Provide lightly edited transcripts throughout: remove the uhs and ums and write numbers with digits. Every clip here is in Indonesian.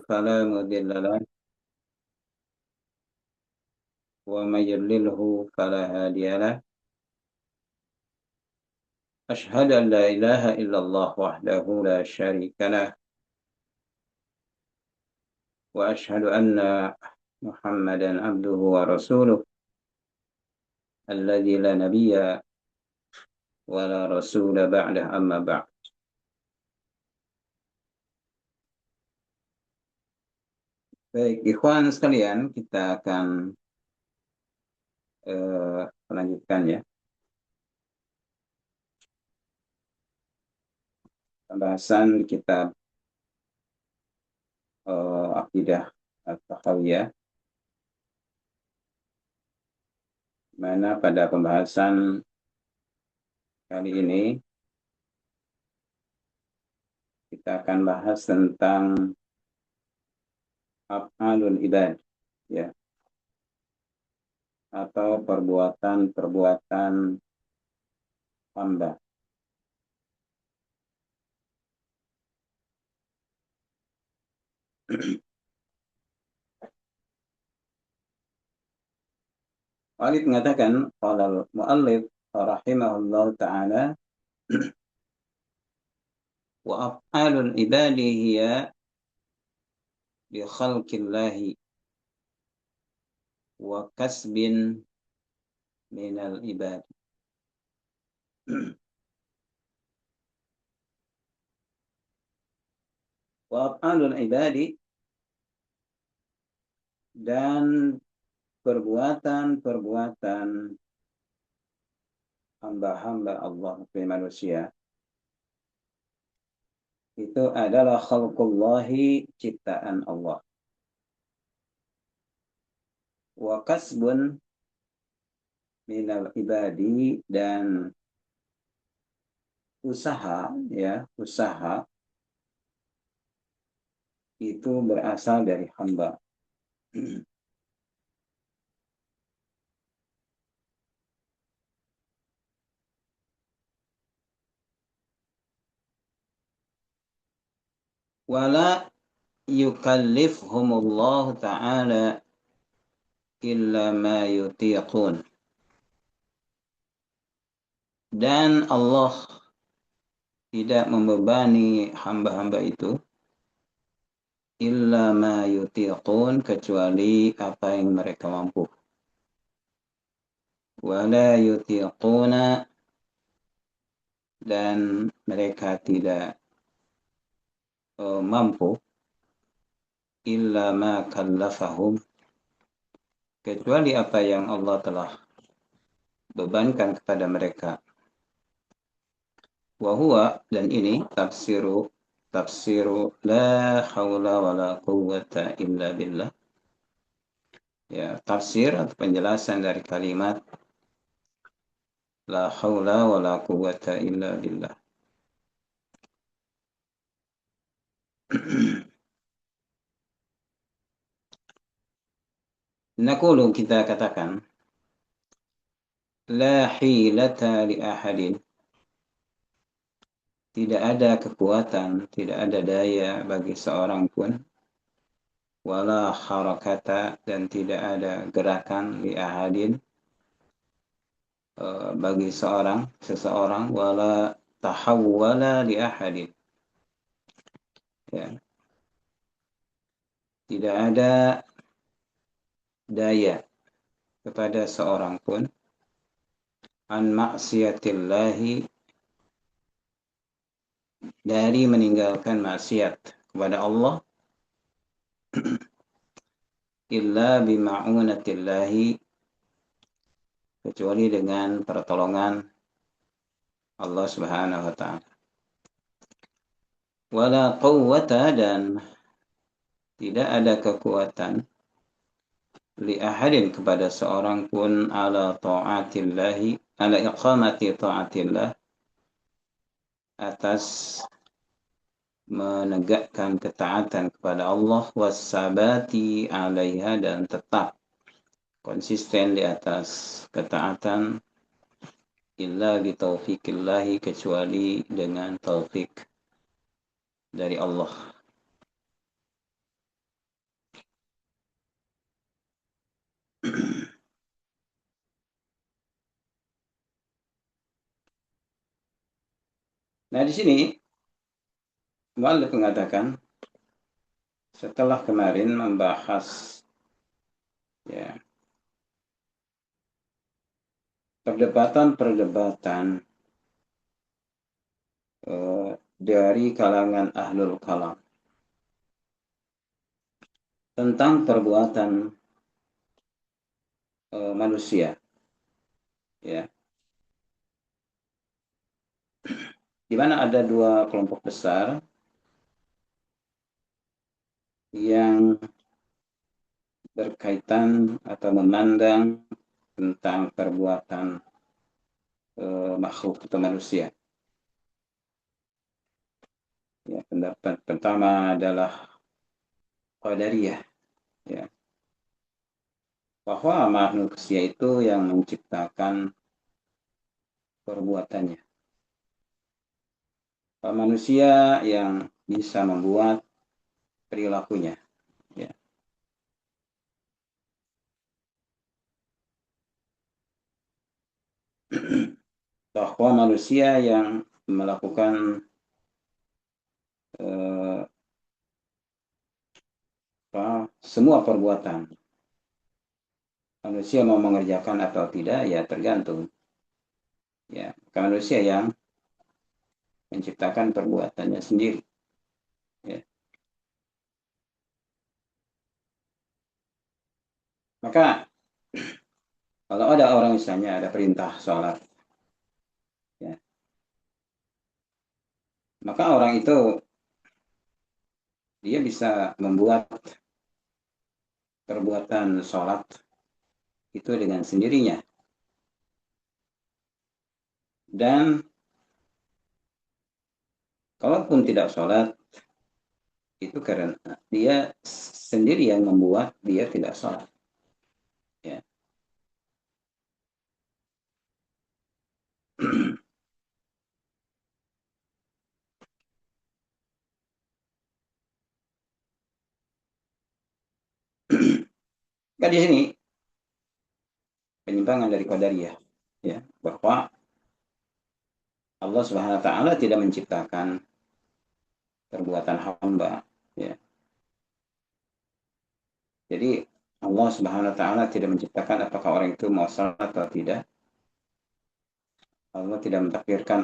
فلا مضل له ومن يضلله فلا هادي له. أشهد أن لا إله إلا الله وحده لا شريك له، وأشهد أن محمدا عبده ورسوله الذي لا نبي ولا rasul ba'dah, amma ba'd. Baik, ikhwan sekalian, kita akan melanjutkan ya pembahasan kitab Aqidah At-Tahawiyah, mana pada pembahasan kali ini kita akan bahas tentang af'alul ibad, ya, atau perbuatan-perbuatan hamba. Walid mengatakan, qala al-muallif rahimahullah ta'ala, wa af'alul ibadi hiya bi khalqillahi wa kasbin minal ibad. Wa af'alul ibadi, dan perbuatan-perbuatan hamba-hamba Allah dari manusia itu adalah khalqullahi, ciptaan Allah. Wa kasbun minal ibadi, dan usaha, ya, usaha itu berasal dari hamba. Wala yukallifhumullahu ta'ala illa ma yutiqun. Dan Allah tidak membebani hamba-hamba itu illa ma yutiqun, kecuali apa yang mereka mampu. Wala yutiquna, dan mereka tidak mampu illa ma kallafahum, kecuali apa yang Allah telah bebankan kepada mereka. Wa huwa, dan ini tafsiru la haula wala quwwata illa billah. Ya, tafsir atau penjelasan dari kalimat la haula wala quwwata illa billah. Naqulu, kita katakan, la hilata li ahadin, tidak ada kekuatan, tidak ada daya bagi seorang pun, wala harakata, dan tidak ada gerakan li ahadin, bagi seseorang, wala tahawwala li ahadin, ya, tidak ada daya kepada seorang pun an maksiatillahi, dari meninggalkan maksiat kepada Allah, illa bima'unatillahi, kecuali dengan pertolongan Allah Subhanahu wa ta'ala. Wala quwwata, dan tidak ada kekuatan li ahadin, kepada seorang pun, ala ta'atillahi, ala iqamati ta'atillah, atas menegakkan ketaatan kepada Allah, wassabati alaiha, dan tetap konsisten di atas ketaatan, illa bi taufiqillahi, kecuali dengan taufik dari Allah. Nah, di sini muallif mengatakan setelah kemarin membahas ya perdebatan-perdebatan dari kalangan ahlul kalam tentang perbuatan manusia, ya, di mana ada dua kelompok besar yang berkaitan atau memandang tentang perbuatan makhluk atau manusia. Ya, pendapat pertama adalah Qadariyah, ya, bahwa manusia itu yang menciptakan perbuatannya. Manusia yang bisa membuat perilakunya. Ya. Bahwa manusia yang melakukan eh, semua perbuatan. Manusia mau mengerjakan atau tidak, ya tergantung. Ya, manusia yang menciptakan perbuatannya sendiri. Ya. Maka kalau ada orang misalnya ada perintah sholat, ya, maka orang itu dia bisa membuat perbuatan sholat itu dengan sendirinya. Dan kalaupun tidak sholat, itu karena dia sendiri yang membuat dia tidak sholat. Ya. Kan di sini penyimpangan dari Qadariyah, ya, bahwa Allah Subhanahu wa taala tidak menciptakan perbuatan hamba, ya. Jadi Allah Subhanahu wa taala tidak menciptakan apakah orang itu mau salat atau tidak. Allah tidak mentakdirkan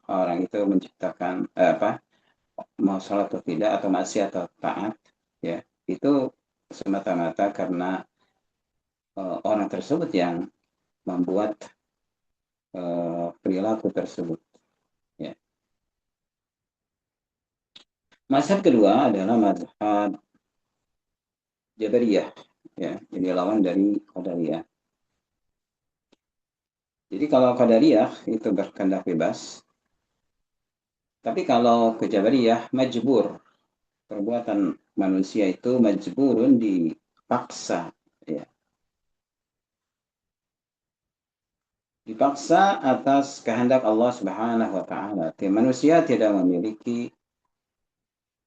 orang itu menciptakan mau salat atau tidak atau masih atau taat, ya. Itu semata-mata karena orang tersebut yang membuat perilaku tersebut, ya. Mazhab kedua adalah mazhab Jabariyah, ya, jadi lawan dari Qadariyah. Jadi kalau Qadariyah itu berkehendak bebas, tapi kalau ke Jabariyah majbur, perbuatan manusia itu majburun dipaksa, ya. Dipaksa atas kehendak Allah Subhanahu wa taala. Manusia tidak memiliki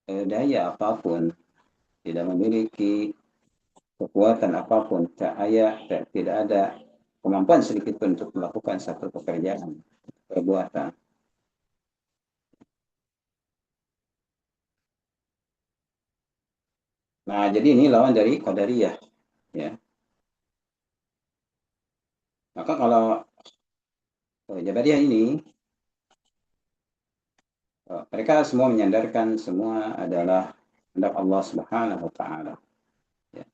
daya apapun, tidak memiliki kekuatan apapun, tidak ada kemampuan sedikit pun untuk melakukan satu pekerjaan, perbuatan. Nah, jadi ini lawan dari Qadariyah, ya. Maka kalau Jabariyah ini mereka semua menyandarkan semua adalah kehendak Allah Subhanahu wa taala. Ya.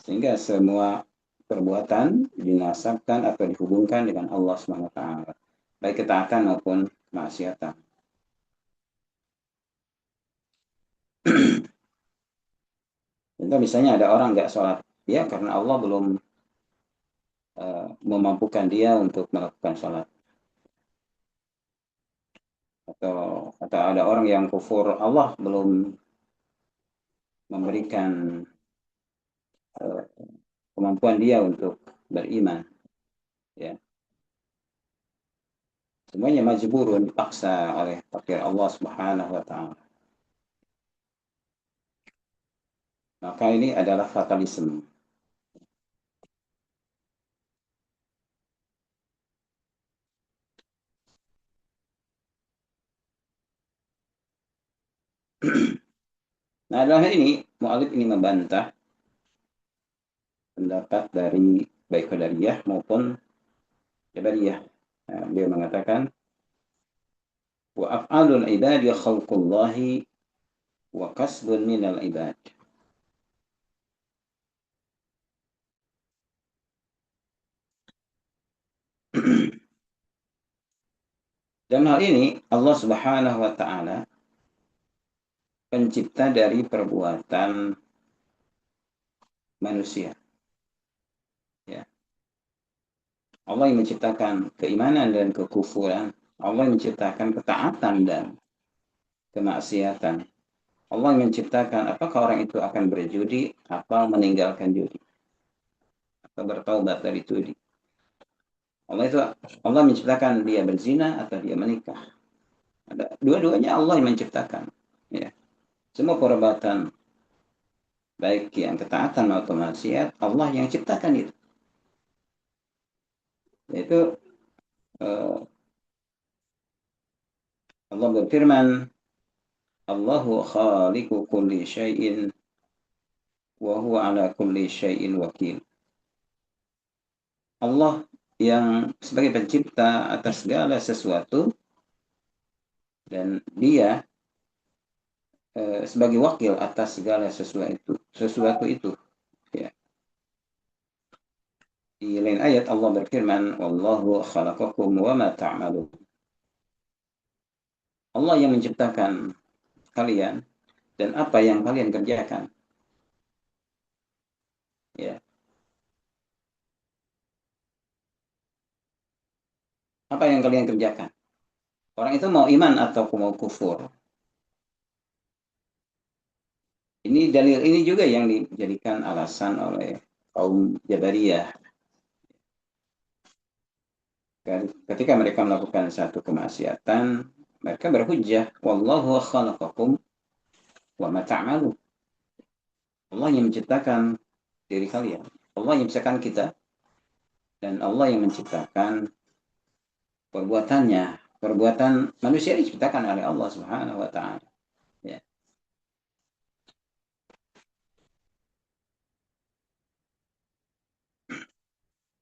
Sehingga semua perbuatan dinasabkan atau dihubungkan dengan Allah Subhanahu wa taala, baik ketaatan maupun kemaksiatan. Contoh misalnya ada orang nggak sholat, ya karena Allah belum memampukan dia untuk melakukan sholat. Atau ada orang yang kufur, Allah belum memberikan uh, kemampuan dia untuk beriman, ya. Semuanya majburun, dipaksa oleh takdir Allah Subhanahu wa taala. Maka ini adalah fatalisme. Nah, dalam hal ini, mu'alif ini membantah pendapat dari baik Qadariyah maupun Jabariyah. Nah, beliau mengatakan, wa af'alul ibadi khalqullahi wa kasbun minal ibad. Dalam hal ini, Allah Subhanahu wa Ta'ala pencipta dari perbuatan manusia. Ya. Allah yang menciptakan keimanan dan kekufuran. Allah yang menciptakan ketaatan dan kemaksiatan. Allah yang menciptakan apakah orang itu akan berjudi atau meninggalkan judi atau bertaubat dari judi. Allah menciptakan dia berzina atau dia menikah. Ada dua-duanya Allah yang menciptakan. Ya. Semua perbuatan baik yang ketaatan atau maksiat Allah yang ciptakan itu. Yaitu Allah berfirman, Allahu khaliqu kulli syai'in wa huwa ala kulli syai'in wakil. Allah yang sebagai pencipta atas segala sesuatu dan dia sebagai wakil atas segala sesuatu itu. Ya. Di lain ayat Allah berfirman, Wallahu khalaqakum wa ma ta'malun. Allah yang menciptakan kalian dan apa yang kalian kerjakan. Ya. Apa yang kalian kerjakan? Orang itu mau iman atau mau kufur. Ini dalil ini juga yang dijadikan alasan oleh kaum Jabariyah. Ketika mereka melakukan satu kemaksiatan, mereka berhujjah, Wallahu khalaqakum wa ma ta'malun. Allah yang menciptakan diri kalian. Allah yang menciptakan kita dan Allah yang menciptakan perbuatannya. Perbuatan manusia diciptakan oleh Allah Subhanahu wa taala. Ya.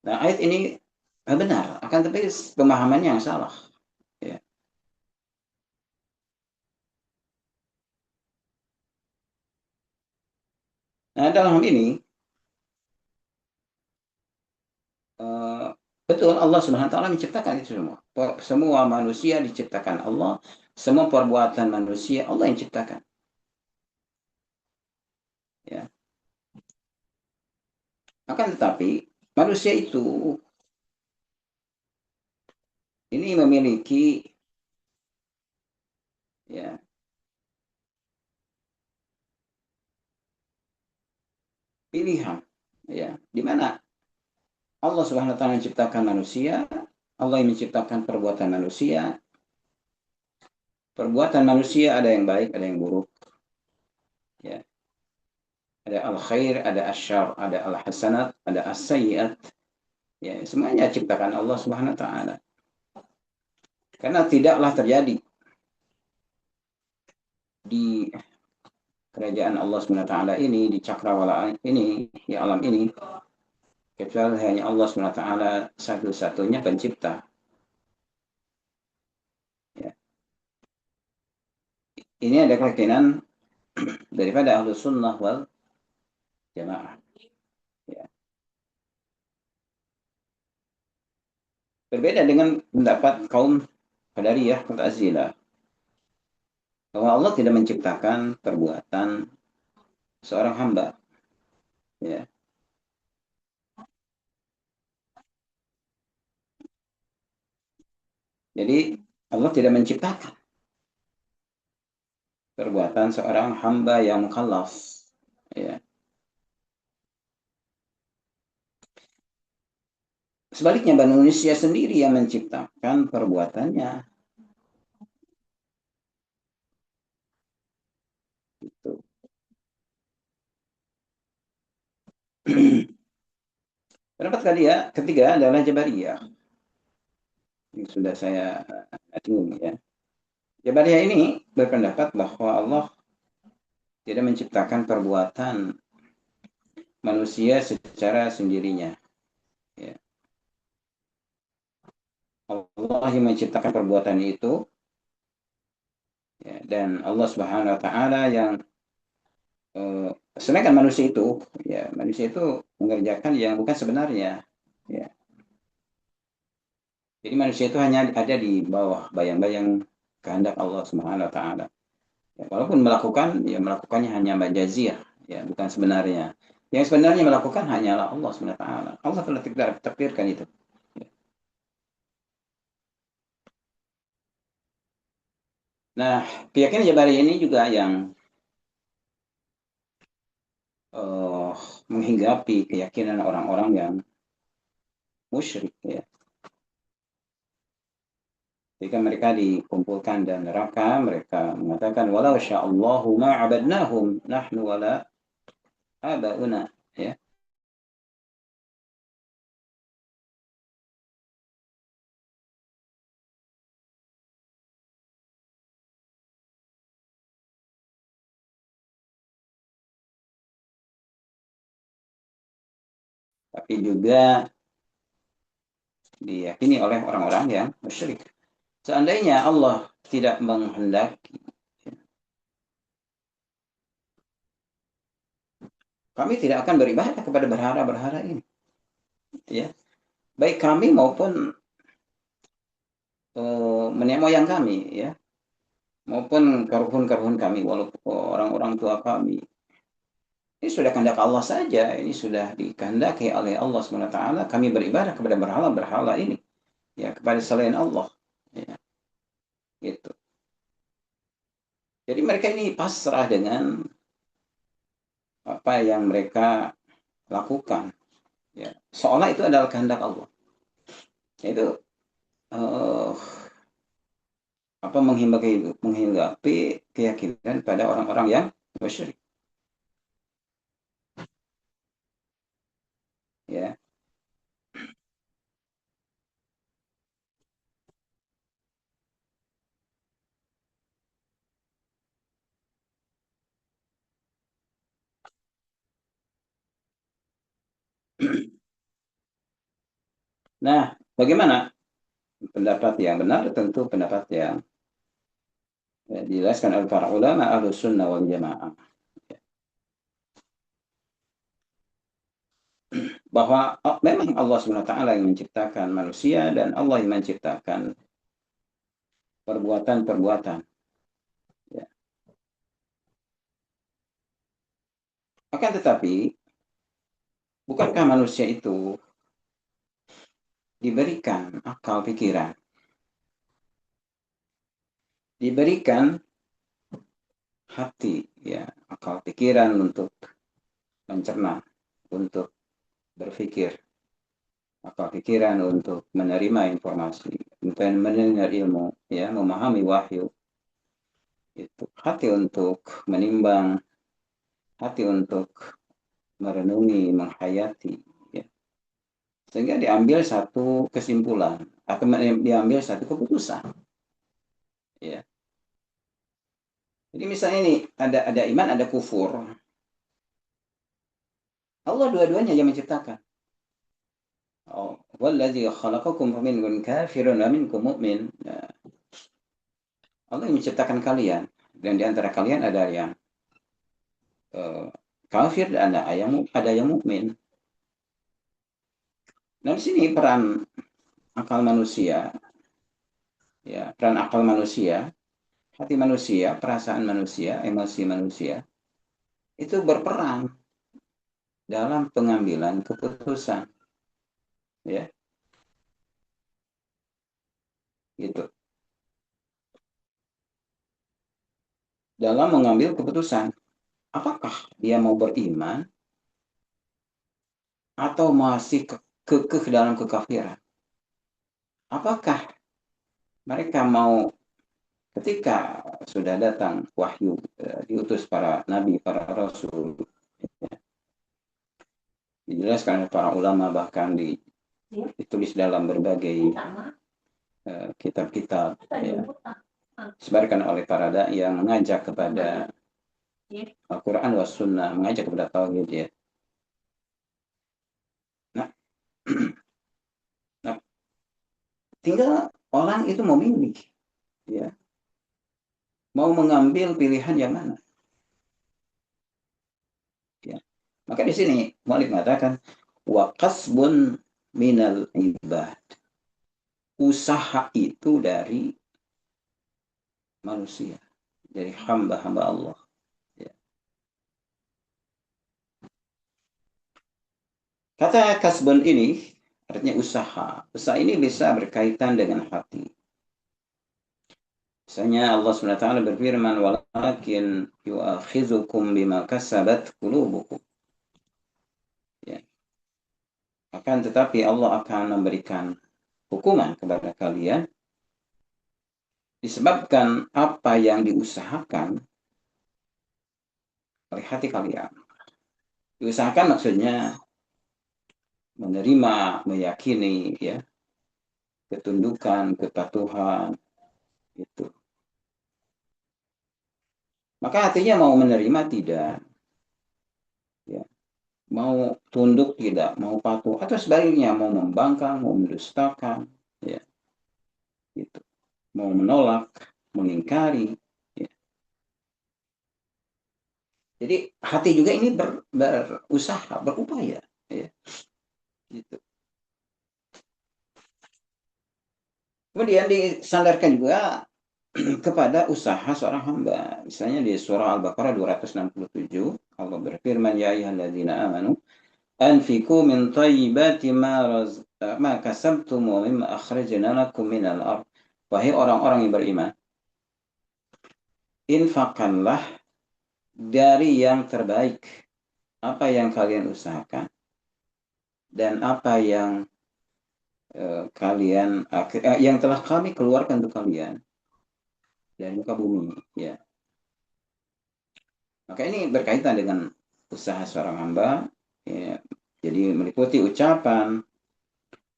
Nah, ayat ini benar, akan tapi pemahamannya yang salah. Ya. Nah, dalam hal ini betul Allah Subhanahu wa taala menciptakan itu semua. Semua manusia diciptakan Allah, semua perbuatan manusia Allah yang ciptakan. Ya. Akan tetapi manusia itu ini memiliki ya pilihan ya di mana Allah Subhanahu wa taala menciptakan manusia, Allah yang menciptakan perbuatan manusia. Perbuatan manusia ada yang baik, ada yang buruk. Ya. Ada al-khair, ada asyar, ada al-hasanat, ada as-sayyiat. Ya, semuanya ciptakan Allah Subhanahu wa taala. Karena tidaklah terjadi di kerajaan Allah Subhanahu wa taala ini, di cakrawala ini, di alam ini, kecuali hanya Allah Subhanahu wa taala satu-satunya pencipta. Ya. Ini ada keyakinan daripada Ahlus Sunnah wal Jamaah. Ya. Berbeda dengan pendapat kaum Qadariyah, Mu'tazilah, bahwa Allah tidak menciptakan perbuatan seorang hamba. Ya. Jadi Allah tidak menciptakan perbuatan seorang hamba yang mukallaf. Ya. Sebaliknya manusia sendiri yang menciptakan perbuatannya. Gitu. Pendapat ketiga adalah Jabariyah. Ini sudah saya singgung ya. Jabariyah ini berpendapat bahwa Allah tidak menciptakan perbuatan manusia secara sendirinya. Ya. Allah yang menciptakan perbuatan itu, ya, dan Allah Subhanahu Wa Taala yang eh, sedangkan manusia itu, ya manusia itu mengerjakan yang bukan sebenarnya. Ya. Jadi manusia itu hanya ada di bawah bayang-bayang kehendak Allah Subhanahu Wa Taala. Ya, walaupun melakukan, ya melakukannya hanya majaziah, ya bukan sebenarnya. Yang sebenarnya melakukan hanyalah Allah Subhanahu Wa Taala. Allah telah takdirkan itu. Nah, keyakinan Jabari ini juga yang uh, menghinggapi keyakinan orang-orang yang musyrik, ya. Jika mereka dikumpulkan dan neraka, mereka mengatakan walau sya'allahu ma'abadnahum nahnu wala abauna, ya. Tapi juga diyakini oleh orang-orang yang musyrik. Seandainya Allah tidak menghendaki, kami tidak akan beribadah kepada berhala-berhala ini, ya. Baik kami maupun nenek moyang kami, ya, maupun karhun-karhun kami, walaupun orang-orang tua kami. Ini sudah kehendak Allah saja, ini sudah dikehendaki oleh Allah SWT. Kami beribadah kepada berhala-berhala ini, ya, kepada selain Allah, ya, gitu. Jadi mereka ini pasrah dengan apa yang mereka lakukan, ya, seolah itu adalah kehendak Allah. Itu uh, apa menghinggapi keyakinan pada orang-orang yang musyrik, ya. Nah, bagaimana pendapat yang benar? Tentu pendapat yang, ya, dijelaskan oleh para ulama Ahlus Sunnah wal Jamaah, bahwa memang Allah SWT yang menciptakan manusia dan Allah yang menciptakan perbuatan-perbuatan, ya. Akan tetapi, bukankah manusia itu diberikan akal pikiran, diberikan hati, ya, akal pikiran untuk mencerna, untuk berpikir, akal pikiran untuk menerima informasi, untuk mendengar ilmu, ya, memahami wahyu, itu hati untuk menimbang, hati untuk merenungi, menghayati, ya. Sehingga diambil satu kesimpulan atau diambil satu keputusan, ya. Jadi misalnya ini ada iman, ada kufur. Allah dua-duanya yang menciptakan. Oh, wallazi khalaqakum faminkum kafirun wa minkum mu'min. Nah, Allah yang menciptakan kalian, dan di antara kalian ada yang uh, kafir dan ada yang mukmin. Nah, di sini peran akal manusia, ya, peran akal manusia, hati manusia, perasaan manusia, emosi manusia itu berperan dalam pengambilan keputusan, ya, gitu. Dalam mengambil keputusan, apakah dia mau beriman atau masih kekeh dalam kekafiran? Apakah mereka mau, ketika sudah datang wahyu, diutus para nabi, para rasul, dijelaskan oleh para ulama, bahkan ditulis dalam berbagai kitab-kitab, ya, disebarkan oleh para dai yang mengajak kepada Al-Quran was sunnah, mengajak kepada tauhid ya. Nah, nah, tinggal orang itu mau memilih ya, mau mengambil pilihan yang mana ya. Maka di sini Malik mengatakan wa kasbun minal ibad. Usaha itu dari manusia, dari hamba-hamba Allah. Ya. Kata kasbun ini artinya usaha. Usaha ini bisa berkaitan dengan hati. Misalnya Allah SWT berfirman, walakin yu'akhizukum bima kasabat qulubukum. Ya. Akan tetapi Allah akan memberikan hukuman kepada kalian disebabkan apa yang diusahakan oleh hati kalian. Diusahakan maksudnya menerima, meyakini ya, ketundukan, kepatuhan itu. Maka hatinya mau menerima tidak, ya. Mau tunduk tidak, mau patuh atau sebaliknya mau membangkang, mau mendustakan, ya, gitu. Mau menolak, mengingkari. Ya. Jadi hati juga ini berusaha, berupaya, ya, gitu. Kemudian disandarkan juga kepada usaha seorang hamba. Misalnya di surah Al-Baqarah 267, Allah berfirman, ya ayyuhalladzina amanu anfiqu min thayyibati ma kasabtum wa mimma akhrajna lakum minal ardh. Wahai orang-orang yang beriman, infakkanlah dari yang terbaik apa yang kalian usahakan dan apa yang yang telah kami keluarkan untuk kalian dari muka bumi, ya. Maka ini berkaitan dengan usaha seorang hamba, ya. Jadi meliputi ucapan,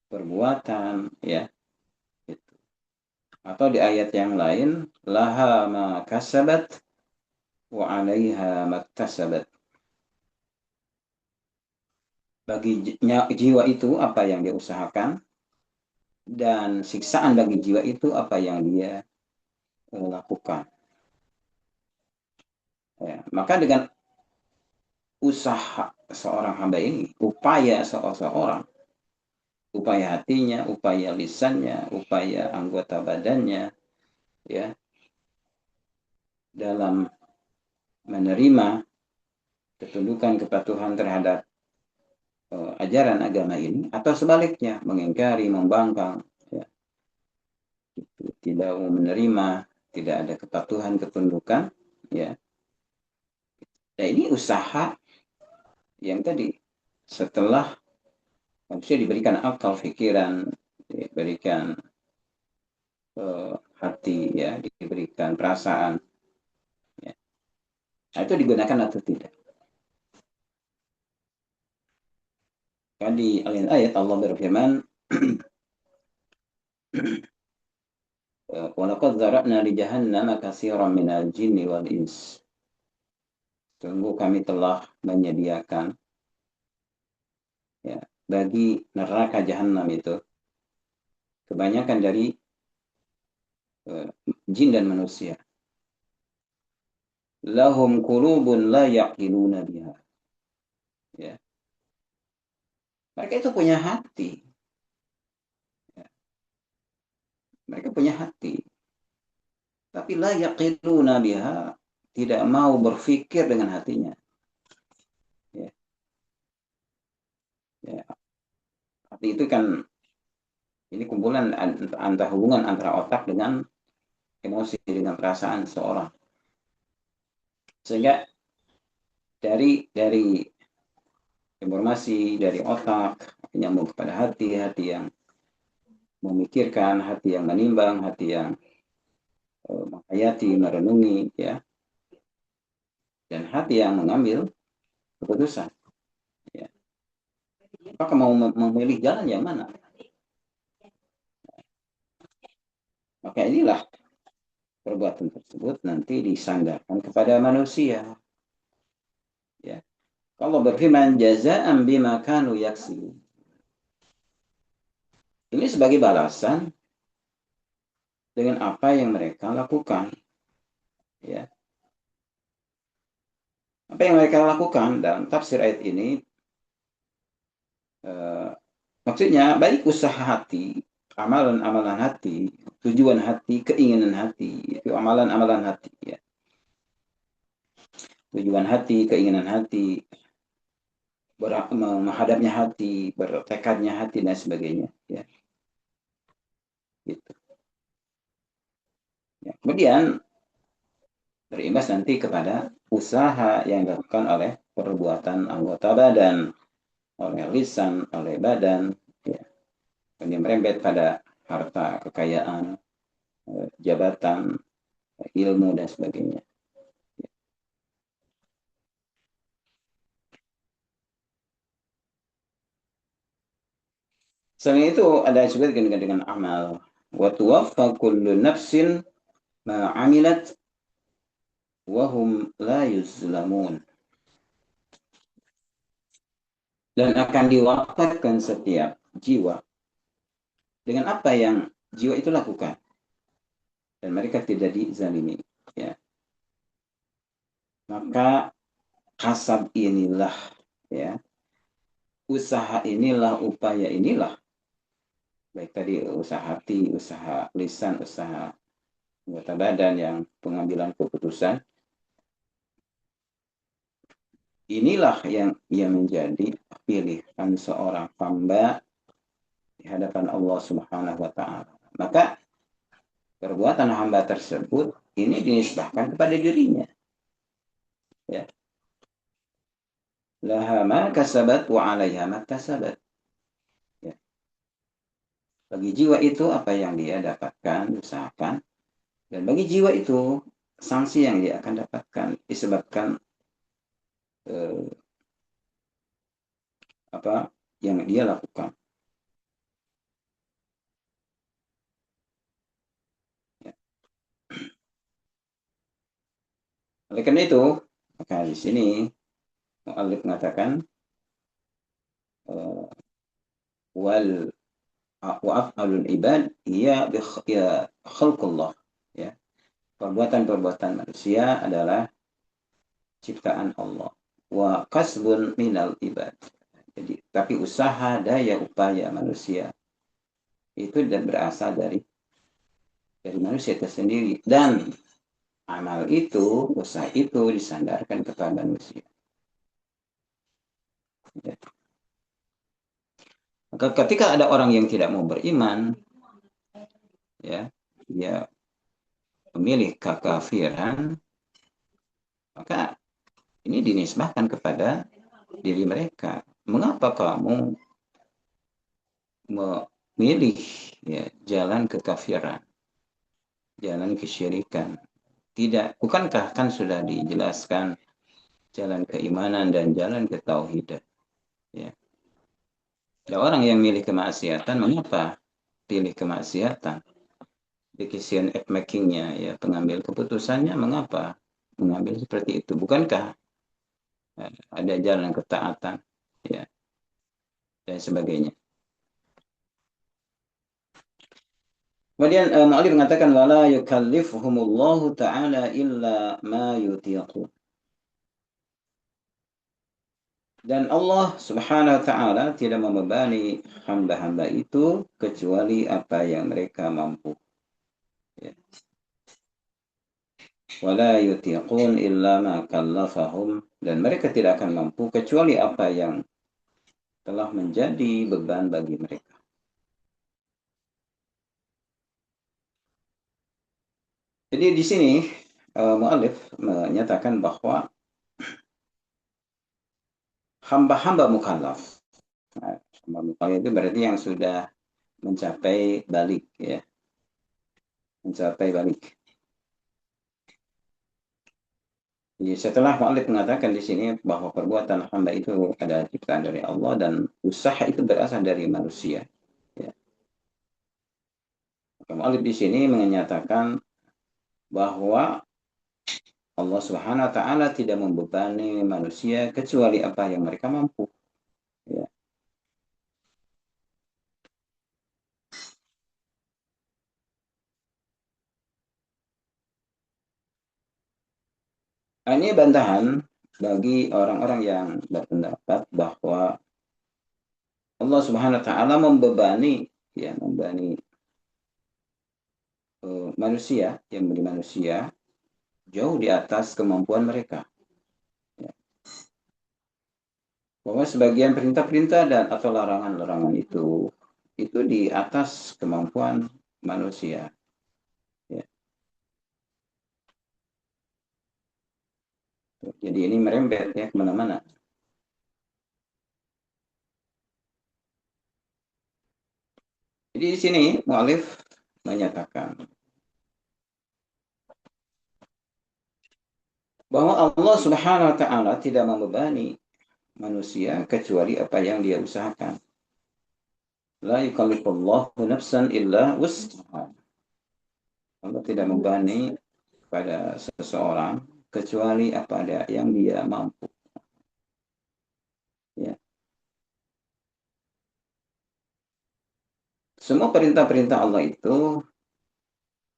perbuatan, ya. Gitu. Atau di ayat yang lain, laha ma kasabat wa 'alaiha maktasabat. Bagi jiwa itu apa yang dia usahakan, dan siksaan bagi jiwa itu apa yang dia lakukan. Ya. Maka dengan usaha seorang hamba ini, upaya seorang, upaya hatinya, upaya lisannya, upaya anggota badannya, ya, dalam menerima ketundukan kepatuhan terhadap ajaran agama ini, atau sebaliknya mengingkari, membangkang, ya, tidak mau menerima, tidak ada kepatuhan, ketundukan, ya. Nah, ini usaha yang tadi setelah manusia diberikan akal, pikiran, diberikan hati, ya, diberikan perasaan, ya. Nah, itu digunakan atau tidak? Kan di lain ayat Allah berfirman, walaqad dzara'na li jahannama katsiran minal jinni wal ins. Sungguh kami telah menyediakan, ya, bagi neraka jahanam itu kebanyakan dari jin dan manusia. Lahum qulubun la yaqiluna biha. Ya. Mereka itu punya hati. Ya. Mereka punya hati. Tapi la yaqiluna biha, tidak mau berpikir dengan hatinya. Ya. Ya. Hati itu kan ini kumpulan antara hubungan antara otak dengan emosi, dengan perasaan seorang. Sehingga dari informasi dari otak menyambung kepada hati, hati yang memikirkan, hati yang menimbang, hati yang menghayati, merenungi, ya, dan hati yang mengambil keputusan. Ya. Apakah mau memilih jalan yang mana? Maka inilah perbuatan tersebut nanti disandarkan kepada manusia. Allah berfirman, jaza'an bima kanu yaksibun. Ini sebagai balasan dengan apa yang mereka lakukan. Ya. Apa yang mereka lakukan dalam tafsir ayat ini, eh, maksudnya baik usaha hati, amalan-amalan hati, tujuan hati, keinginan hati, itu amalan-amalan hati. Ya. Tujuan hati, keinginan hati, menghadapnya hati, bertekadnya hati dan sebagainya. Ya. Gitu. Ya. Kemudian berimbas nanti kepada usaha yang dilakukan oleh perbuatan anggota badan, oleh lisan, oleh badan, ya. Ini merembet pada harta, kekayaan, jabatan, ilmu, dan sebagainya. Selain itu ada juga dengan amal. Wa tuwaffa kullu nafsin ma amilat wa hum la yuzlamun. Dan akan diwafatkan setiap jiwa dengan apa yang jiwa itu lakukan. Dan mereka tidak dizalimi. Ya. Maka kasab inilah, ya, usaha inilah, upaya inilah, baik tadi usaha hati, usaha lisan, usaha anggota badan yang pengambilan keputusan, inilah yang menjadi pilihan seorang hamba di hadapan Allah Subhanahu wa taala. Maka perbuatan hamba tersebut ini dinisbahkan kepada dirinya. Ya. Laha ma kasabat wa 'alaiha ma kasabat. Ya. Bagi jiwa itu apa yang dia dapatkan, usahakan, dan bagi jiwa itu sanksi yang dia akan dapatkan disebabkan eh, apa yang dia lakukan. Ya. Oleh karena itu, maka di sini mu'allif mengatakan uh, wal wa'af'alul ibad ya khalqullah, ya. Perbuatan-perbuatan manusia adalah ciptaan Allah. Wa kasbun minal ibad. Jadi, tapi usaha daya upaya manusia itu dan berasal dari manusia itu sendiri, dan amal itu, usaha itu disandarkan kepada manusia. Ya. Maka ketika ada orang yang tidak mau beriman, ya, dia memilih kekafiran, maka ini dinisbahkan kepada diri mereka. Mengapa kamu memilih, ya, jalan kekafiran, jalan kesyirikan? Tidak, bukankah kan sudah dijelaskan jalan keimanan dan jalan ketauhidan? Ya. Ada orang yang milih kemaksiatan, mengapa pilih kemaksiatan? Decision makingnya, ya, pengambil keputusannya, mengapa mengambil seperti itu? Bukankah ada jalan ketaatan, ya, dan sebagainya? Kemudian Mu'alif mengatakan wala yukallifuhumullahu ta'ala illa ma yutiqu. Dan Allah Subhanahu wa taala tidak membebani hamba-hamba itu kecuali apa yang mereka mampu. Ya. Wala yutiqun illa ma kallafahum, dan mereka tidak akan mampu kecuali apa yang telah menjadi beban bagi mereka. Jadi di sini mu'alif menyatakan bahwa hamba-hamba mukallaf, nah, hamba mukallaf itu berarti yang sudah mencapai balik, ya, mencapai balik. Jadi setelah mu'alif mengatakan di sini bahwa perbuatan hamba itu adalah ciptaan dari Allah dan usaha itu berasal dari manusia, ya. Mu'alif di sini menyatakan bahwa Allah Subhanahu wa taala tidak membebani manusia kecuali apa yang mereka mampu. Ya. Nah, ini bantahan bagi orang-orang yang berpendapat bahwa Allah Subhanahu wa taala membebani manusia yang menjadi manusia jauh di atas kemampuan mereka. Ya. Bahwa sebagian perintah-perintah dan atau larangan-larangan itu di atas kemampuan manusia. Ya. Jadi ini merembet ya kemana-mana. Jadi di sini mu'alif menyatakan bahwa Allah Subhanahu wa taala tidak membebani manusia kecuali apa yang dia usahakan. La yukallifullahu nafsan illa wus'aha. Allah tidak membebani pada seseorang kecuali apa ada yang dia mampu. Ya. Semua perintah-perintah Allah itu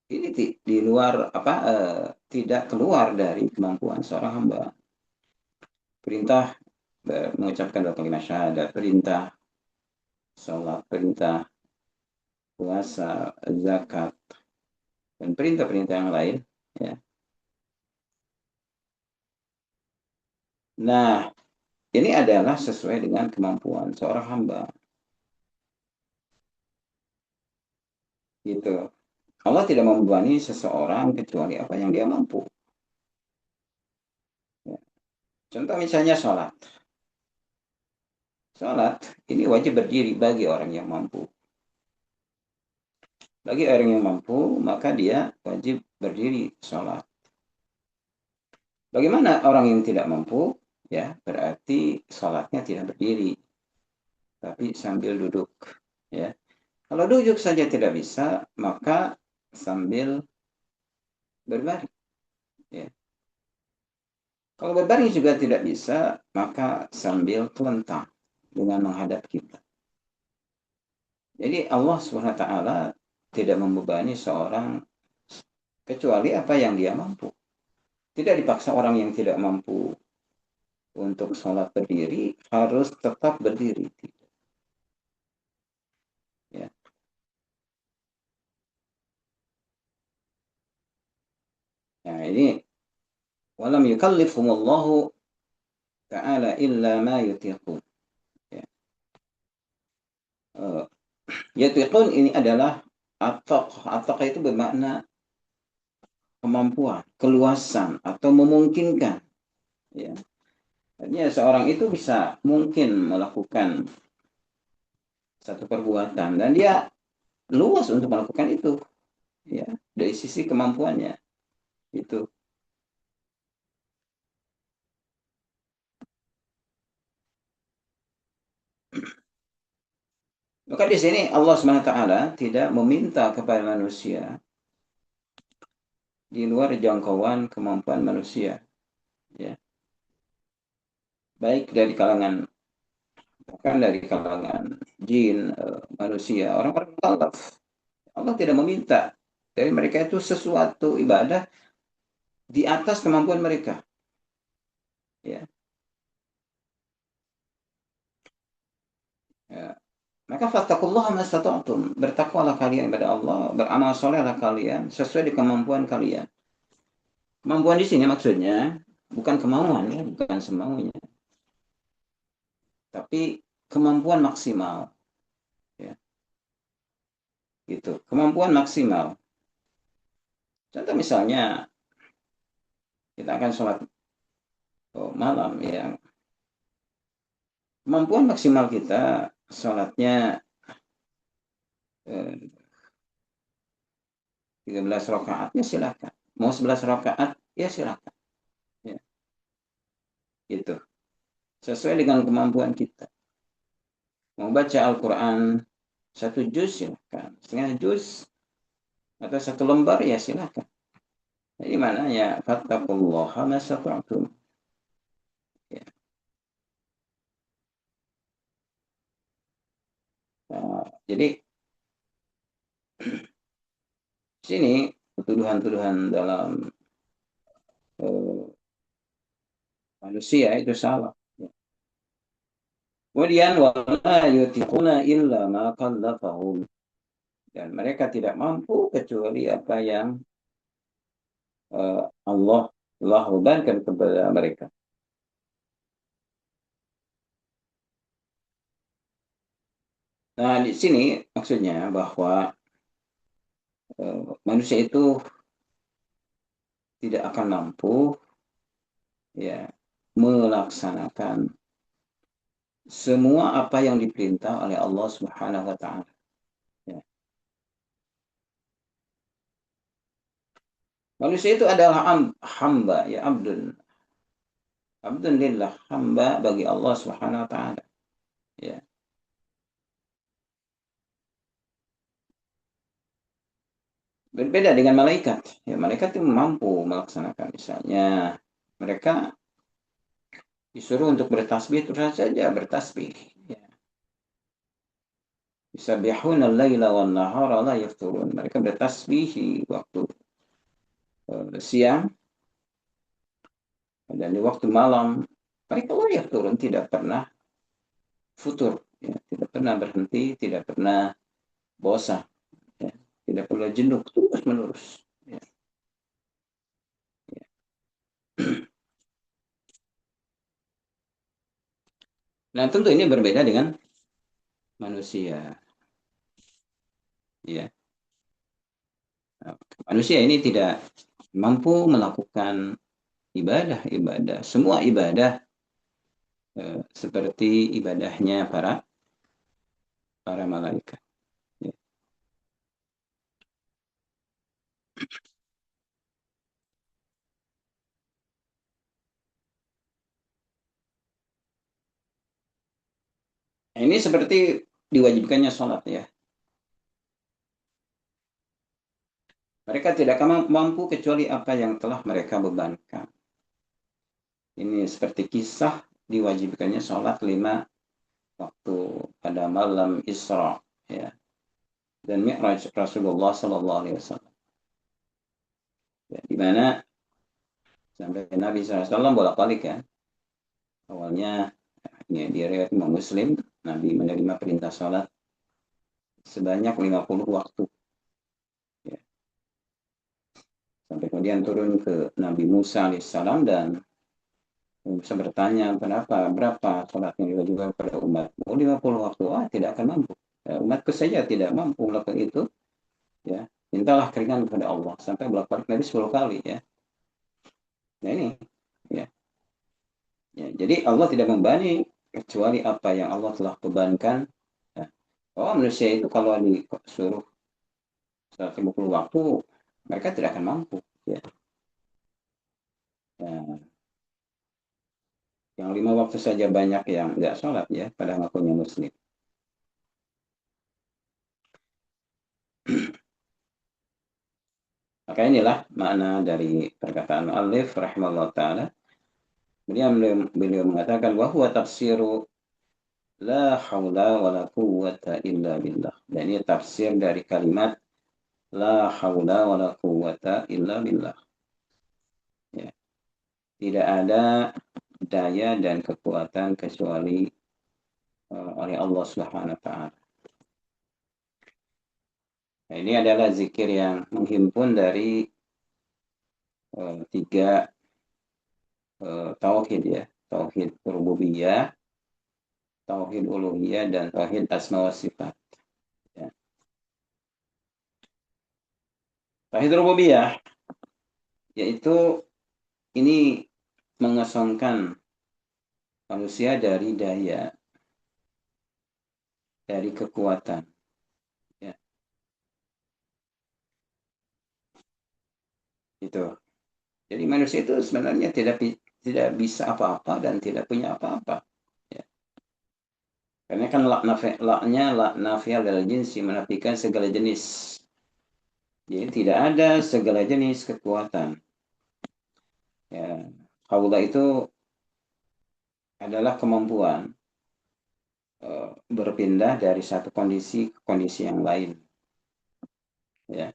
ini di luar apa tidak keluar dari kemampuan seorang hamba. Perintah mengucapkan dua kalimat syahadat, perintah salat, perintah puasa, zakat, dan perintah-perintah yang lain. Ya. Nah, ini adalah sesuai dengan kemampuan seorang hamba. Gitu. Allah tidak membebani seseorang kecuali apa yang dia mampu. Ya. Contoh misalnya sholat. Sholat ini wajib berdiri bagi orang yang mampu. Bagi orang yang mampu, maka dia wajib berdiri sholat. Bagaimana orang yang tidak mampu? Ya, berarti sholatnya tidak berdiri, tapi sambil duduk. Ya, kalau duduk saja tidak bisa, maka sambil berbaring. Ya. Kalau berbaring juga tidak bisa, maka sambil telentang dengan menghadap kita. Jadi Allah SWT tidak membebani seorang kecuali apa yang dia mampu. Tidak dipaksa orang yang tidak mampu untuk sholat berdiri harus tetap berdiri. Ya. Nah ini walam yukallifhumullahu ta'ala illa ma yutiqun. Ya. Yutiqun ini adalah atok itu bermakna kemampuan, keluasan atau memungkinkan. Ya. Artinya seorang itu bisa mungkin melakukan satu perbuatan dan dia luas untuk melakukan itu. Ya, dari sisi kemampuannya itu. Maka di sini Allah SWT tidak meminta kepada manusia di luar jangkauan kemampuan manusia. Ya. Baik dari kalangan bahkan dari kalangan jin, manusia, orang-orang mukallaf. Allah tidak meminta dari mereka itu sesuatu ibadah di atas kemampuan mereka. Ya. Ya. Maka fattaqullaha mastata'tum. Bertakwalah kalian kepada Allah, beramal solehlah kalian sesuai dengan kemampuan kalian. Kemampuan di sini maksudnya bukan kemauan ya, bukan semaunya, tapi kemampuan maksimal. Ya. Gitu. Kemampuan maksimal. Contoh misalnya kita akan sholat malam ya. Kemampuan maksimal kita sholatnya 13 rakaat ya silakan. Mau 11 rakaat ya silakan. Ya, gitu. Sesuai dengan kemampuan kita. Mau baca Al-Quran satu juz silakan. Setengah juz atau satu lembar ya silakan. Jadi maknanya fattaqullaha masata'tum. Ya. Nah, jadi sini tuduhan-tuduhan dalam eh, manusia itu salah. Ya. Kemudian wala yutiquna illa ma kallafahum, dan mereka tidak mampu kecuali apa yang Allah telah bebankan kepada mereka. Nah, di sini maksudnya bahwa manusia itu tidak akan mampu ya melaksanakan semua apa yang diperintah oleh Allah Subhanahu wa taala. Ya. Manusia itu adalah hamba, ya abdun. Abdun lillah, hamba bagi Allah Subhanahu wa taala. Ya. Berbeda dengan malaikat. Ya, malaikat itu mampu melaksanakan, misalnya mereka disuruh untuk bertasbih terus saja bertasbih. Ya. Yusabbihuna al-laila wan nahara la yafturun. Mereka bertasbih di waktu siang dan di waktu malam. Mereka la yafturun, tidak pernah futur, ya. Tidak pernah berhenti, tidak pernah bosan, ya. Tidak pernah jenuh, terus menerus. Ya. Nah, tentu ini berbeda dengan manusia. Ya. Manusia ini tidak mampu melakukan ibadah-ibadah, semua ibadah seperti ibadahnya para malaikat. Ya. Ini seperti diwajibkannya sholat, ya. Mereka tidak akan mampu kecuali apa yang telah mereka bebankan. Ini seperti kisah diwajibkannya sholat 5 waktu pada malam Isra, ya, dan Mi'raj Rasulullah Sallallahu Alaihi Wasallam, ya, di mana sampai Nabi SAW bolak-balik, ya. Awalnya ya, di riwayat Imam Muslim, Nabi menerima perintah sholat sebanyak 50 waktu, ya. Sampai kemudian turun ke Nabi Musa alaihissalam, dan Musa bertanya, berapa sholat yang diwajibkan pada umatmu? 50 waktu. Tidak akan mampu. Ya, umatku saja tidak mampu melakukan itu. Ya, mintalah keringan kepada Allah. Sampai bolak-balik Nabi 10 kali, ya. Nah ini, ya. Ya, jadi Allah tidak membebani kecuali apa yang Allah telah bebankan. Ya. Oh, manusia itu kalau disuruh 150 waktu, mereka tidak akan mampu. Ya. Ya. Yang 5 waktu saja banyak yang nggak sholat, ya, pada ngakunya muslim. Maka inilah makna dari perkataan Alif rahimahullah ta'ala. Beliau mengatakan bahwa tafsiru la haula wa la quwwata illa billah. Dan ini tafsir dari kalimat la haula wa la quwwata illa billah. Ya. Tidak ada daya dan kekuatan kecuali oleh Allah Subhanahu wa taala. Nah, ini adalah zikir yang menghimpun dari 3 tauhid, ya. Tauhid rububiyah, tauhid uluhiyah, dan tauhid asma wa sifat. Ya. Tauhid rububiyah yaitu ini mengosongkan manusia dari daya, dari kekuatan. Ya, itu. Jadi manusia itu sebenarnya tidak bisa apa-apa dan tidak punya apa-apa. Ya. Karena kan laknya lak nafial dari jinsi, menafikan segala jenis. Jadi tidak ada segala jenis kekuatan. Ya, haula itu adalah kemampuan berpindah dari satu kondisi ke kondisi yang lain. Ya,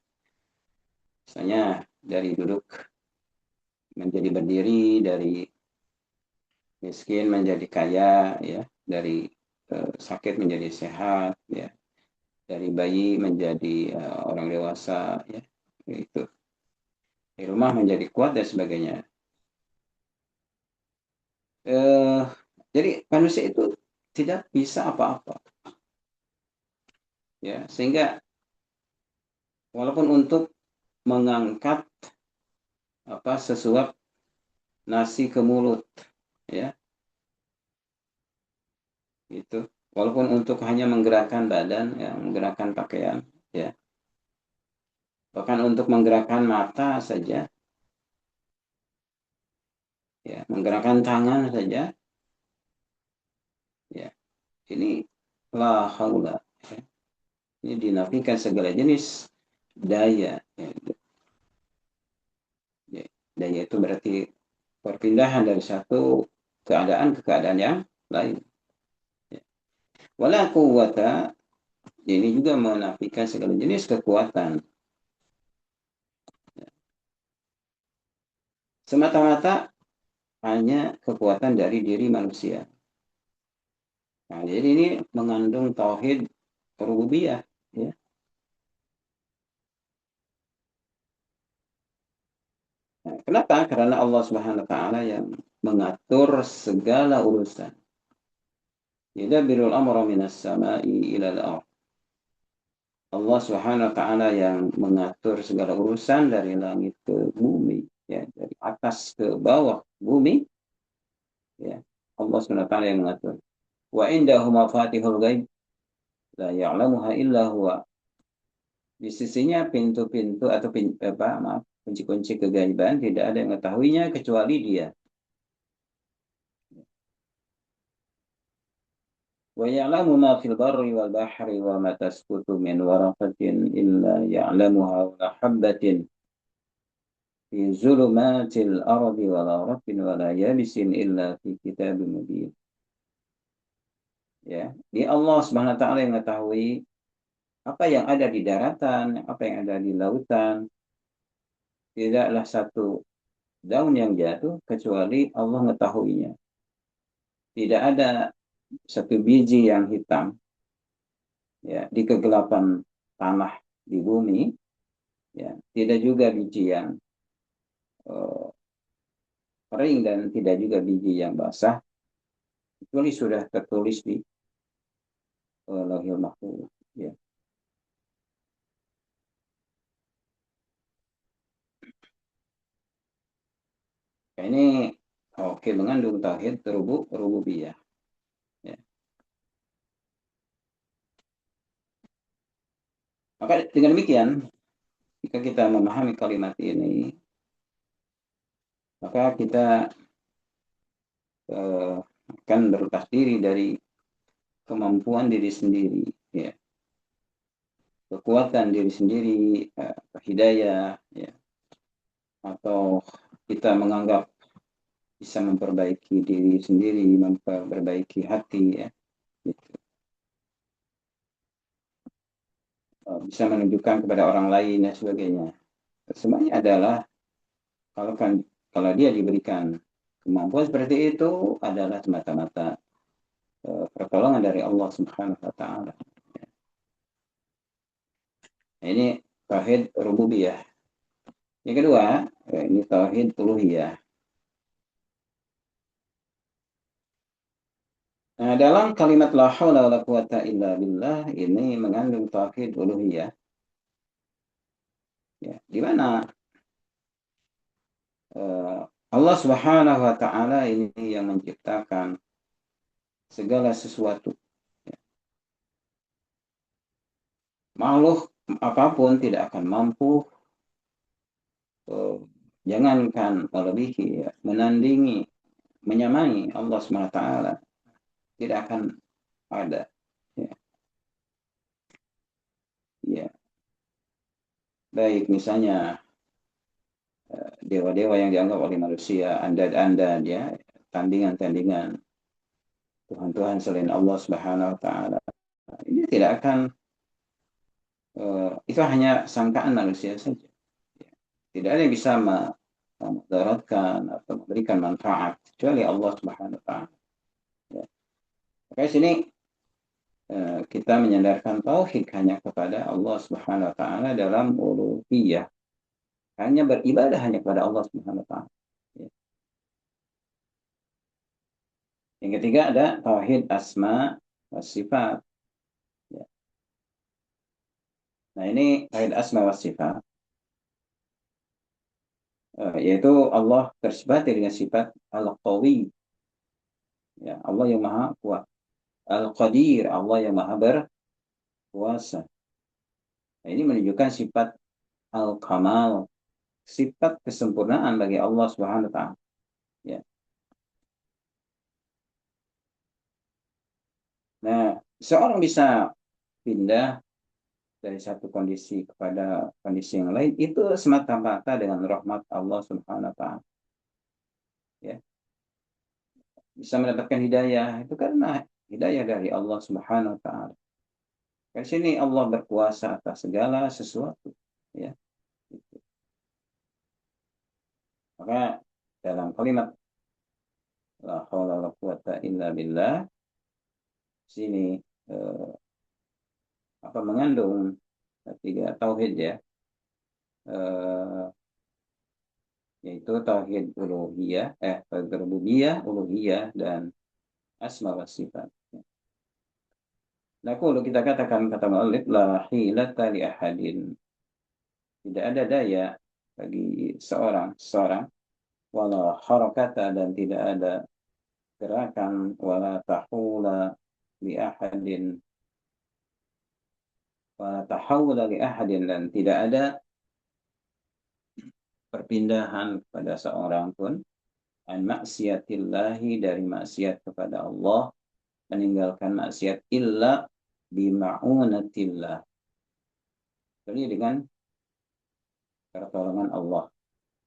misalnya dari duduk menjadi berdiri, dari miskin menjadi kaya, ya, dari sakit menjadi sehat, ya, dari bayi menjadi orang dewasa, ya, itu di rumah menjadi kuat dan sebagainya. Eh, jadi manusia itu tidak bisa apa-apa, ya, sehingga walaupun untuk mengangkat apa sesuap nasi ke mulut, ya, itu walaupun untuk hanya menggerakkan badan, ya, menggerakkan pakaian, ya, bahkan untuk menggerakkan mata saja, ya, menggerakkan tangan saja, ya, ini la haula, ya. Ini dinafikan segala jenis daya, ya. Ya, daya itu berarti perpindahan dari satu keadaan ke keadaan yang lain, ya. Wala quwwata, ini juga menafikan segala jenis kekuatan, ya. Semata-mata hanya kekuatan dari diri manusia. Nah, jadi ini mengandung tauhid rububiyah, ya. Nah, kenapa? Karena Allah Subhanahu wa taala yang mengatur segala urusan. Yudabbirul amra minas sama'i ilal ardh. Allah Subhanahu wa taala yang mengatur segala urusan dari langit ke bumi, ya, dari atas ke bawah bumi, ya. Allah Subhanahu wa taala yang mengatur. Wa indahu mafatihul ghaib la ya'lamuha illa huwa. Di sisinya pintu-pintu atau apa, maaf, kunci-kunci kegaiban tidak ada yang mengetahuinya kecuali Dia. Wa ya'lamu ma fil barri wal bahri wa ma tasqutu min waraqatin illa ya'lamuha wa la habbatin fi zulumatil ardi wa la rabbin wa la yabisin illa fi kitabim mubin. Ya, di Allah Subhanahu wa taala yang mengetahui apa yang ada di daratan, apa yang ada di lautan. Tidaklah satu daun yang jatuh kecuali Allah mengetahuinya. Tidak ada satu biji yang hitam, ya, di kegelapan tanah di bumi, ya, tidak juga biji yang uh, kering dan tidak juga biji yang basah, kecuali sudah tertulis di Lauhul Mahfuz, ya. Nah, ini oke, mengandung tauhid rububiyah, ya. Maka dengan demikian, jika kita memahami kalimat ini, maka kita uh, akan berlepas diri dari kemampuan diri sendiri, ya, kekuatan diri sendiri, hidayah, ya, atau kita menganggap bisa memperbaiki diri sendiri, memperbaiki hati, ya, gitu. Bisa menunjukkan kepada orang lain dan sebagainya. Semuanya adalah kalau kan kalau dia diberikan kemampuan seperti itu adalah semata-mata pertolongan dari Allah Subhanahu wa taala. Nah, ini tauhid rububiyah. Yang kedua, ini tauhid uluhiyah. Nah, dalam kalimat la haula wala quwata illa billah ini mengandung tauhid uluhiyah, ya, di mana Allah Subhanahu wa taala ini yang menciptakan segala sesuatu. Ya. Makhluk apapun tidak akan mampu, jangankan melebihi, ya, menandingi, menyamai Allah Subhanahu wa taala, tidak akan ada. Ya. Ya. Baik misalnya dewa-dewa yang dianggap oleh manusia, andad-andad, ya, tandingan-tandingan Tuhan-Tuhan selain Allah Subhanahu wa taala. Ini tidak akan itu hanya sangkaan manusia saja. Tidak ada yang bisa memudaratkan atau memberikan manfaat kecuali Allah Subhanahu wa taala. Ya. Maka sini kita menyandarkan tauhid hanya kepada Allah Subhanahu wa taala dalam uluhiyah. Hanya beribadah hanya kepada Allah Subhanahu wa taala. Ya. Yang ketiga ada tauhid asma wa sifat. Ya. Nah, ini tauhid asma wa sifat, yaitu Allah tersifat dengan sifat al-qawi. Ya, Allah yang maha kuat. Al-qadir, Allah yang maha berkuasa. Nah, ini menunjukkan sifat al-kamal, sifat kesempurnaan bagi Allah Subhanahu wa taala. Ya. Nah, seorang bisa pindah dari satu kondisi kepada kondisi yang lain itu semata-mata dengan rahmat Allah Subhanahu wa taala. Ya. Bisa mendapatkan hidayah itu karena hidayah dari Allah Subhanahu wa taala. Di sini Allah berkuasa atas segala sesuatu, ya. Maka dalam kalimat la haula wala quwata illa billah sini mengandung tiga tauhid, ya, yaitu tauhid uluhiyah, tauhid rububiyah, uluhiyah, dan asma wa sifat. Nah, kalau kita katakan kata mu'allif la hilata li ahadin, tidak ada daya bagi seorang wala harakata, dan tidak ada gerakan, wala tahula li ahadin, wala tahawula li ahadin, dan tidak ada perpindahan pada seorang pun an maksiatillahi, dari maksiat kepada Allah, meninggalkan maksiat, illa bima'unatillah, jadi dengan pertolongan Allah.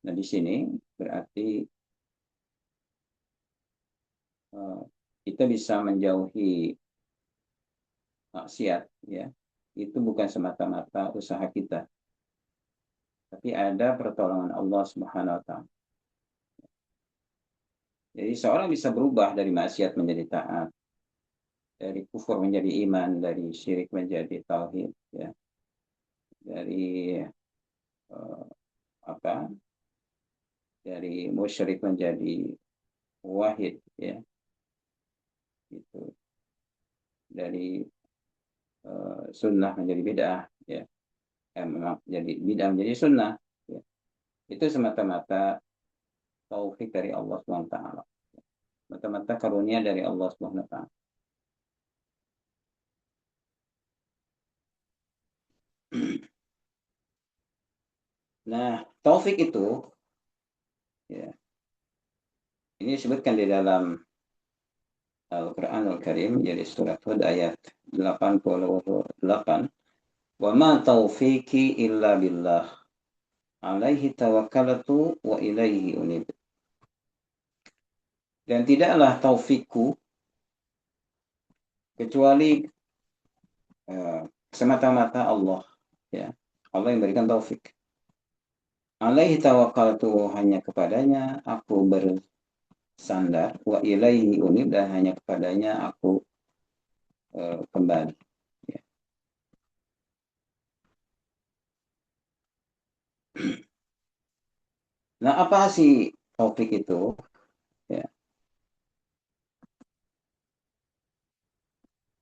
Nah, di sini berarti kita bisa menjauhi maksiat, ya, itu bukan semata-mata usaha kita, tapi ada pertolongan Allah Subhanahu wa taala. Jadi seorang bisa berubah dari maksiat menjadi taat, dari kufur menjadi iman, dari syirik menjadi tauhid, ya, dari dari musyrik menjadi wahid, ya, itu dari sunnah menjadi bid'ah, ya, memang jadi bid'ah menjadi sunnah, ya. Itu semata-mata taufik dari Allah Subhanahu wa taala, semata-mata karunia dari Allah Subhanahu wa taala. Nah, taufik itu, ya, ini disebutkan di dalam Al-Quranul Karim, jadi surat Hud ayat 88. Wa ma taufiqi illa billah, alaihi tawakkalatu wa ilaihi unib. Dan tidaklah taufikku kecuali semata-mata Allah, ya. Allah yang berikan taufik. Alaihi tawakkaltu, hanya kepadanya aku bersandar, wa ilaihi unib, dan hanya kepadanya aku kembali. Ya. Nah, apa sih taufik itu? Ya.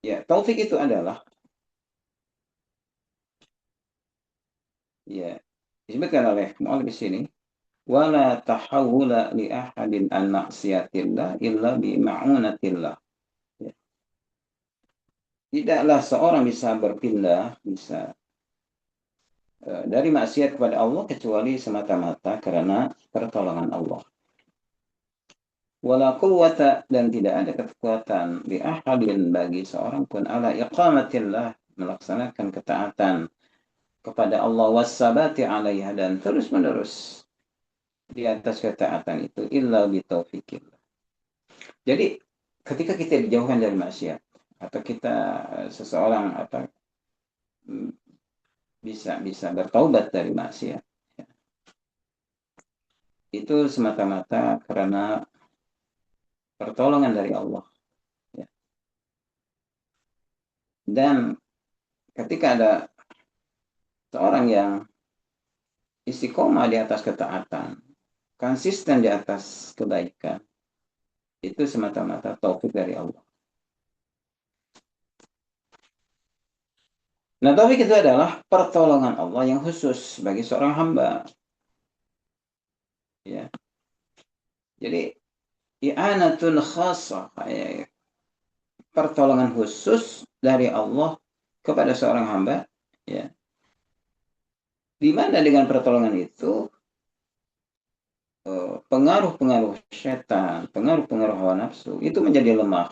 Ya, taufik itu adalah, ya, disebutkan oleh mu'allif di sini, wala tahawula li ahadin an maksiatillah illa bi ma'unatillah. Ya. Tidaklah seorang bisa berpindah, bisa dari maksiat kepada Allah kecuali semata-mata karena pertolongan Allah. Wala quwwata, dan tidak ada kekuatan li ahadin, bagi seorang pun, ala iqamatillah, melaksanakan ketaatan kepada Allah, wassabati alaiha, dan terus-menerus di atas ketaatan itu illa bitaufikillah. Jadi ketika kita dijauhkan dari maksiat atau kita seseorang atau mm, bisa bisa bertaubat dari maksiat, ya, itu semata-mata karena pertolongan dari Allah. Ya. Dan ketika ada seorang yang istiqomah di atas ketaatan, konsisten di atas kebaikan, itu semata-mata taufik dari Allah. Nah, taufik itu adalah pertolongan Allah yang khusus bagi seorang hamba. Ya. Jadi, i'anatun khasah, pertolongan khusus dari Allah kepada seorang hamba. Ya. Di mana dengan pertolongan itu, pengaruh-pengaruh setan, pengaruh-pengaruh hawa nafsu, itu menjadi lemah.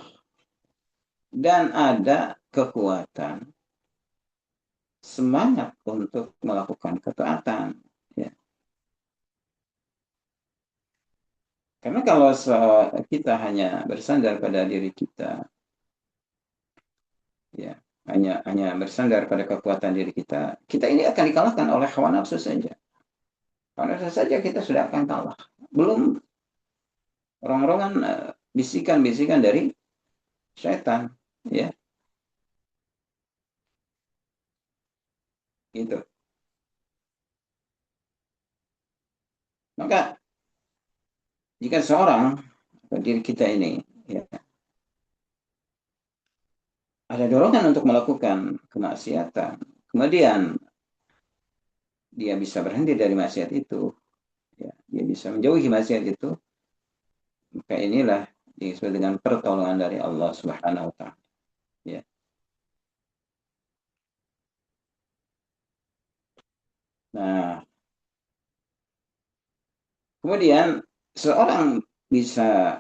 Dan ada kekuatan, semangat untuk melakukan ketaatan. Ya. Karena kalau kita hanya bersandar pada diri kita, ya, hanya bersandar pada kekuatan diri kita, kita ini akan dikalahkan oleh hawa nafsu saja. Hawa nafsu saja kita sudah akan kalah. Belum orang-orangan bisikan-bisikan dari setan, ya, gitu. Maka jika seorang diri kita ini, ya, ada dorongan untuk melakukan kemaksiatan, kemudian dia bisa berhenti dari maksiat itu, ya, dia bisa menjauhi maksiat itu, maka inilah disebut dengan pertolongan dari Allah Subhanahu wa taala. Ya. Nah, kemudian seorang bisa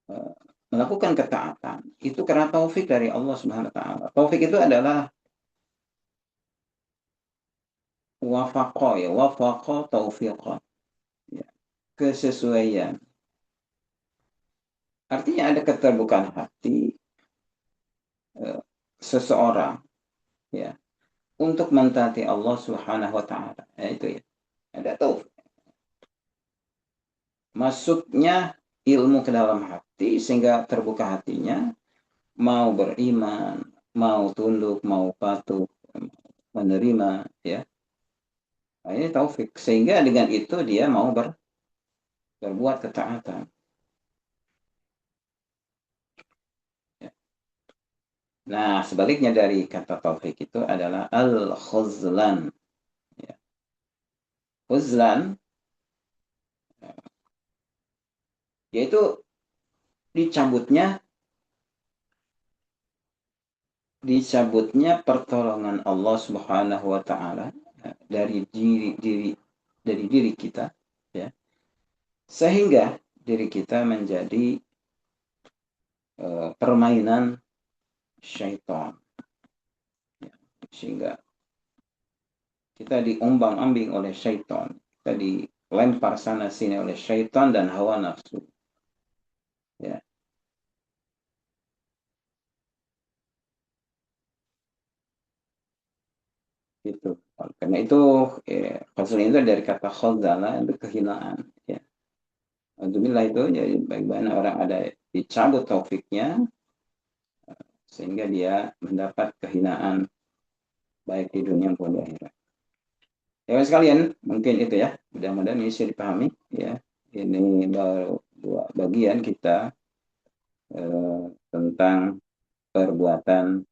uh, melakukan ketaatan itu karena taufik dari Allah Subhanahu wa taala. Taufik itu adalah wafaqah, ya, wafaqah taufiqah, ya, kesesuaian. Artinya ada keterbukaan hati uh, seseorang, ya, untuk mentaati Allah Subhanahu wa taala. Ya, itu ya. Ada taufik. Masuknya ilmu ke dalam hati sehingga terbuka hatinya, mau beriman, mau tunduk, mau patuh, menerima, ya. Nah, ini taufik. Sehingga dengan itu dia mau berbuat ketaatan. Ya. Nah, sebaliknya dari kata taufik itu adalah al-khuzlan. Ya. Khuzlan, yaitu dicabutnya dicabutnya pertolongan Allah Subhanahu wa taala, ya, dari diri kita, ya, sehingga diri kita menjadi permainan syaitan, ya. Sehingga kita diombang-ambing oleh syaitan, kita dilempar sana sini oleh syaitan dan hawa nafsu, ya, itu. Karena itu, itu dari kata khazala, itu kehinaan, ya. Alhamdulillah, itu jadi bagaimana orang ada dicabut taufiknya sehingga dia mendapat kehinaan baik di dunia maupun di akhirat. Ya sekalian, mungkin itu ya. Mudah-mudahan ini bisa dipahami, ya. Ini baru dua bagian kita tentang perbuatan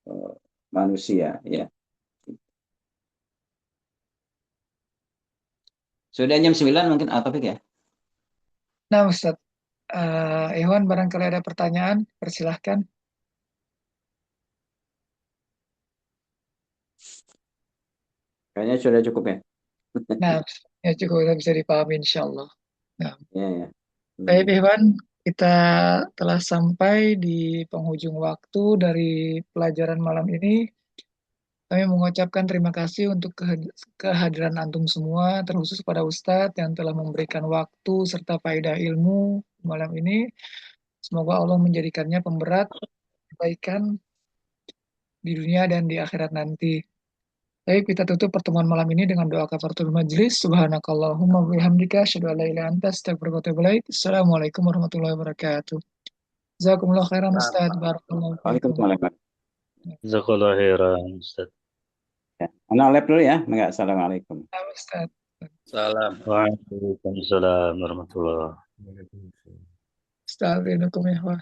eh, manusia, ya. Sudah jam 9 mungkin topik ya. Nah, Ustadz, Iwan barangkali ada pertanyaan, persilahkan. Kayaknya sudah cukup ya. Nah, ya cukup bisa dipahami insya Allah. Nah, Ya, ya. baik Hmm. Iwan, kita telah sampai di penghujung waktu dari pelajaran malam ini. Kami mengucapkan terima kasih untuk kehadiran antum semua, terkhusus pada Ustadz yang telah memberikan waktu serta faedah ilmu malam ini. Semoga Allah menjadikannya pemberat kebaikan di dunia dan di akhirat nanti. Baik, kita tutup pertemuan malam ini dengan doa kafaratul majlis. Subhanakallahumma wa bihamdika asyhadu an la ilaha illa anta astaghfiruka wa atubu ilaik. Assalamualaikum warahmatullahi wabarakatuh. Jazakumullah khairan Nah, Ustaz. Barakallahu fiikum. Waalaikumsalam. Jazakallah khairan, Ustaz. Ya. Anak lab dulu ya. Enggak, assalamualaikum. Ya, Ustaz. Salam. Waalaikumsalam warahmatullahi wabarakatuh. Ustaz, barakallahu.